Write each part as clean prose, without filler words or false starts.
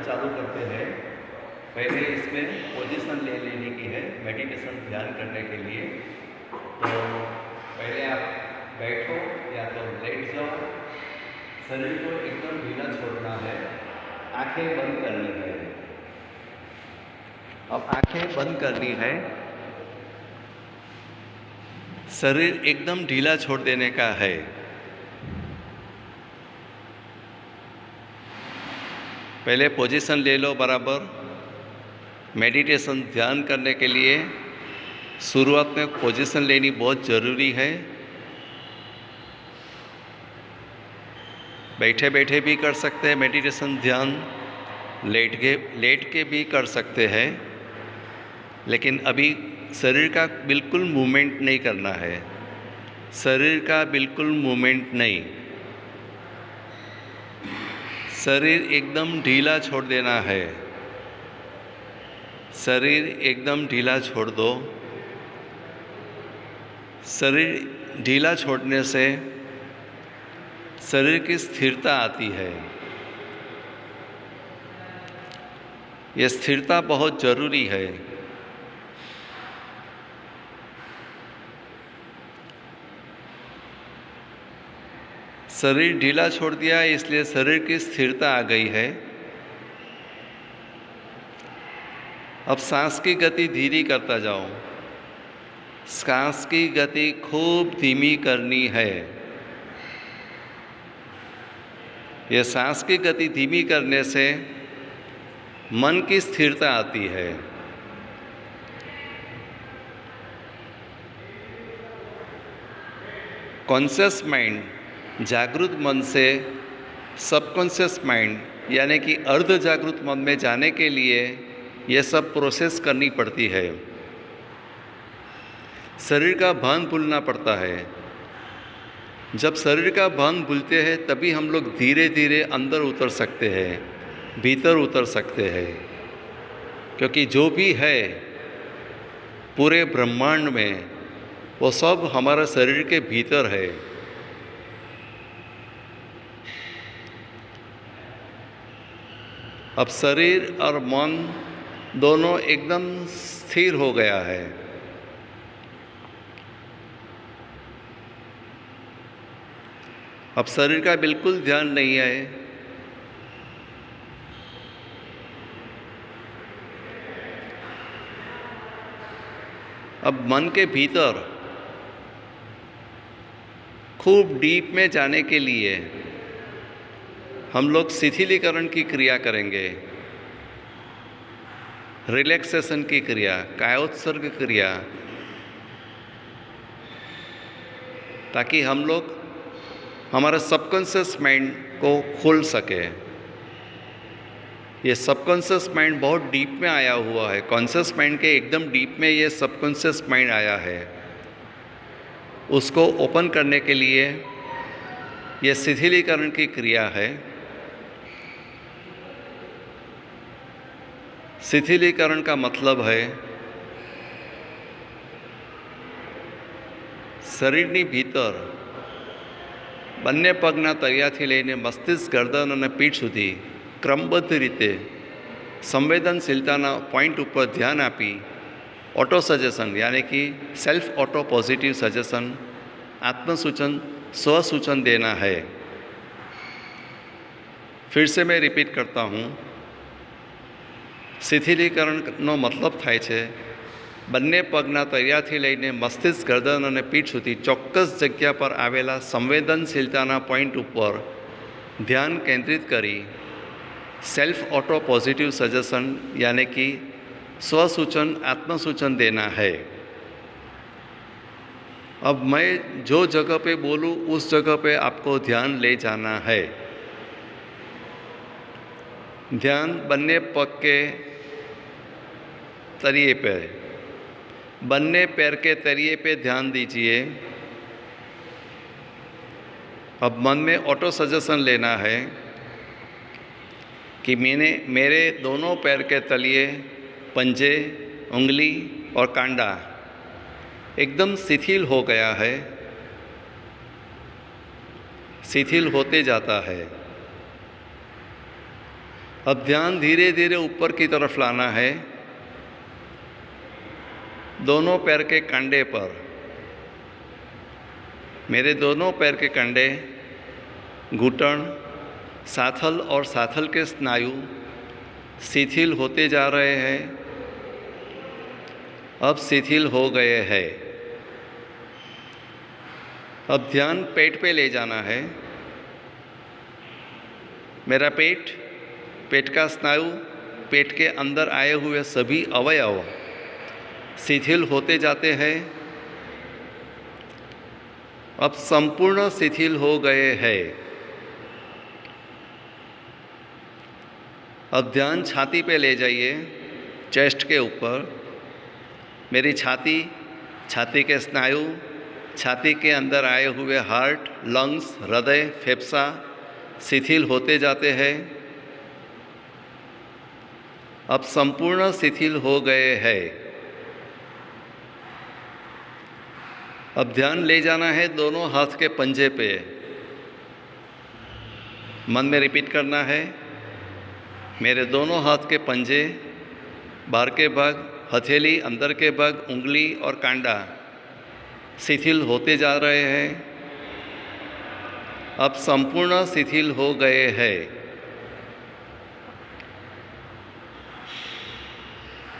चालू करते हैं। पहले इसमें पोजीशन ले लेने की है मेडिटेशन ध्यान करने के लिए। तो पहले आप बैठो या तो लेट जाओ, शरीर को एकदम ढीला छोड़ना है, आंखें बंद करनी है। अब आंखें बंद करनी है, शरीर एकदम ढीला छोड़ देने का है। पहले पोजीशन ले लो बराबर। मेडिटेशन ध्यान करने के लिए शुरुआत में पोजीशन लेनी बहुत ज़रूरी है। बैठे बैठे भी कर सकते हैं मेडिटेशन ध्यान, लेट के भी कर सकते हैं, लेकिन अभी शरीर का बिल्कुल मूवमेंट नहीं करना है। शरीर का बिल्कुल मूवमेंट नहीं, शरीर एकदम ढीला छोड़ देना है। शरीर एकदम ढीला छोड़ दो। शरीर ढीला छोड़ने से शरीर की स्थिरता आती है। ये स्थिरता बहुत ज़रूरी है। शरीर ढीला छोड़ दिया इसलिए शरीर की स्थिरता आ गई है। अब सांस की गति धीरे करता जाओ। सांस की गति खूब धीमी करनी है। ये सांस की गति धीमी करने से मन की स्थिरता आती है। कॉन्शियस माइंड, जागृत मन से सबकॉन्शियस माइंड यानी कि अर्ध जागृत मन में जाने के लिए ये सब प्रोसेस करनी पड़ती है। शरीर का भान भूलना पड़ता है। जब शरीर का भान भूलते हैं तभी हम लोग धीरे धीरे अंदर उतर सकते हैं, भीतर उतर सकते हैं। क्योंकि जो भी है पूरे ब्रह्मांड में वो सब हमारा शरीर के भीतर है। अब शरीर और मन दोनों एकदम स्थिर हो गया है। अब शरीर का बिल्कुल ध्यान नहीं है। अब मन के भीतर खूब डीप में जाने के लिए हम लोग शिथिलीकरण की क्रिया करेंगे, रिलैक्सेशन की क्रिया, कायोत्सर्ग क्रिया, ताकि हम लोग हमारा सबकॉन्शियस माइंड को खोल सके। ये सबकॉन्शियस माइंड बहुत डीप में आया हुआ है। कॉन्शियस माइंड के एकदम डीप में ये सबकॉन्शियस माइंड आया है। उसको ओपन करने के लिए ये शिथिलीकरण की क्रिया है। शिथिलीकरण का मतलब है શરીરની ભીતર બંને પગના તળિયાથી લઈને મસ્તિષ્ક, ગરદન અને પીઠ સુધી ક્રમબદ્ધ રીતે સંવેદનશીલતાના પોઈન્ટ ઉપર ધ્યાન આપી ऑटो सजेशन यानी कि सेल्फ ऑटो पॉजिटिव सजेशन, आत्मसूचन, स्वसूचन देना है। फिर से मैं रिपीट करता हूँ। शिथिलीकरणનો મતલબ થાય છે બંને પગના તળિયાથી લઈને મસ્તિષ્ક, ગરદન અને પીઠ સુધી ચોક્કસ જગ્યા પર આવેલા સંવેદનશીલતાના પોઈન્ટ ઉપર ધ્યાન કેન્દ્રિત કરી सेल्फ ऑटो पॉजिटिव सजेशन यानी कि स्वसूचन, आत्मसूचन देना है। अब मैं जो जगह पे बोलूँ उस जगह पे आपको ध्यान ले जाना है। ध्यान बन्ने पग के तरिए पे, बन्ने पैर के तरिए पे ध्यान दीजिए। अब मन में ऑटो सजेशन लेना है कि मेरे दोनों पैर के तलिए, पंजे, उंगली और कांडा एकदम शिथिल हो गया है, शिथिल होते जाता है। अब ध्यान धीरे धीरे ऊपर की तरफ लाना है, दोनों पैर के कंधे पर। मेरे दोनों पैर के कंधे, घुटन, साथल और साथल के स्नायु शिथिल होते जा रहे हैं, अब शिथिल हो गए हैं। अब ध्यान पेट पे ले जाना है। मेरा पेट, पेट का स्नायु, पेट के अंदर आए हुए सभी अवयव शिथिल होते जाते हैं, अब संपूर्ण शिथिल हो गए हैं। अब ध्यान छाती पे ले जाइए, चेस्ट के ऊपर। मेरी छाती, छाती के स्नायु, छाती के अंदर आए हुए हार्ट, लंग्स, हृदय, फेफसा शिथिल होते जाते हैं, अब संपूर्ण शिथिल हो गए हैं। अब ध्यान ले जाना है दोनों हाथ के पंजे पे। मन में रिपीट करना है, मेरे दोनों हाथ के पंजे, बाहर के भाग, हथेली, अंदर के भाग, उंगली और कांडा शिथिल होते जा रहे हैं, अब संपूर्ण शिथिल हो गए हैं।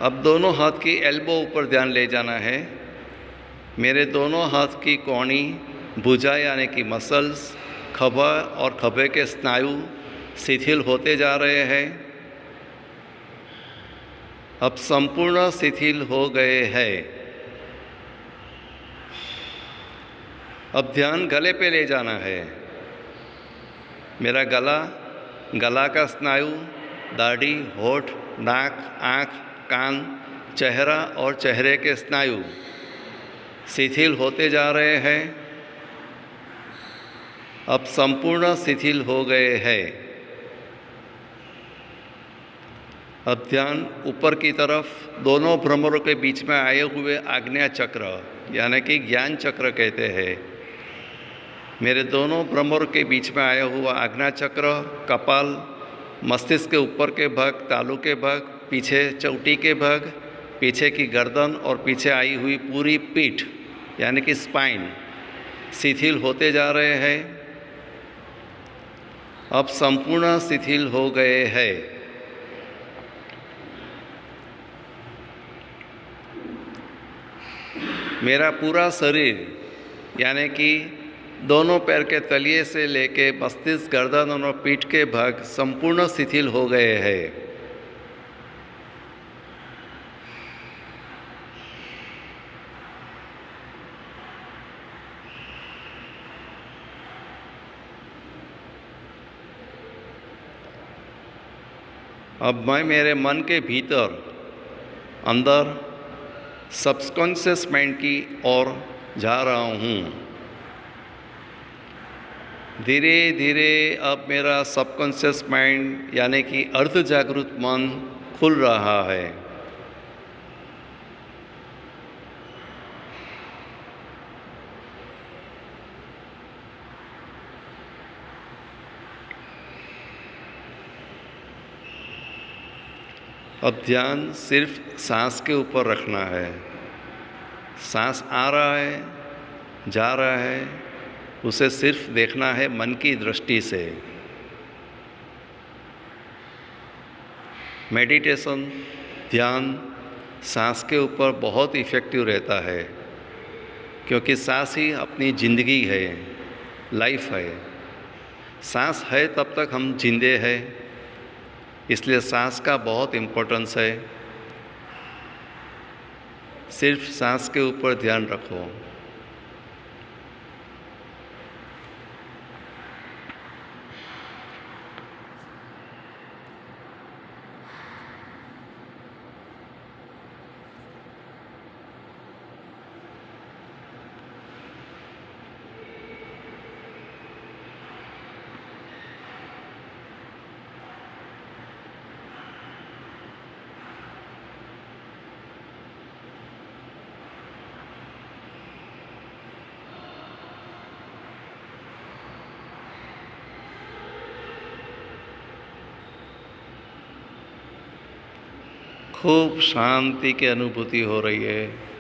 अब दोनों हाथ की एल्बो ऊपर ध्यान ले जाना है। मेरे दोनों हाथ की कोहनी, भुजा यानी कि मसल्स, खभा और खभे के स्नायु शिथिल होते जा रहे हैं, अब संपूर्ण शिथिल हो गए हैं। अब ध्यान गले पे ले जाना है। मेरा गला, गला का स्नायु, दाढ़ी, होठ, नाक, आँख, कान, चेहरा और चेहरे के स्नायु शिथिल होते जा रहे हैं, अब संपूर्ण शिथिल हो गए हैं। अब ध्यान ऊपर की तरफ दोनों भ्रमरों के बीच में आए हुए आग्नेय चक्र यानी कि ज्ञान चक्र कहते हैं। मेरे दोनों भ्रमरों के बीच में आया हुआ आग्नेय चक्र, कपाल, मस्तिष्क के ऊपर के भाग, तालू के भाग, पीछे चौटी के भाग, पीछे की गर्दन और पीछे आई हुई पूरी पीठ यानी कि स्पाइन शिथिल होते जा रहे हैं, अब संपूर्ण शिथिल हो गए हैं। मेरा पूरा शरीर यानी कि दोनों पैर के तलिए से लेके मस्तिष्क, गर्दन और पीठ के भाग संपूर्ण शिथिल हो गए हैं। अब मैं मेरे मन के भीतर, अंदर सबकॉन्शियस माइंड की ओर जा रहा हूँ। धीरे धीरे अब मेरा सबकॉन्शियस माइंड यानी कि अर्ध जागृत मन खुल रहा है। अब ध्यान सिर्फ सांस के ऊपर रखना है। सांस आ रहा है, जा रहा है, उसे सिर्फ देखना है मन की दृष्टि से। मेडिटेशन, ध्यान सांस के ऊपर बहुत इफ़ेक्टिव रहता है क्योंकि सांस ही अपनी ज़िंदगी है, लाइफ है। सांस है तब तक हम जिंदे हैं, इसलिए सांस का बहुत इम्पोर्टेंस है। सिर्फ सांस के ऊपर ध्यान रखो। खूब शांति की अनुभूति हो रही है।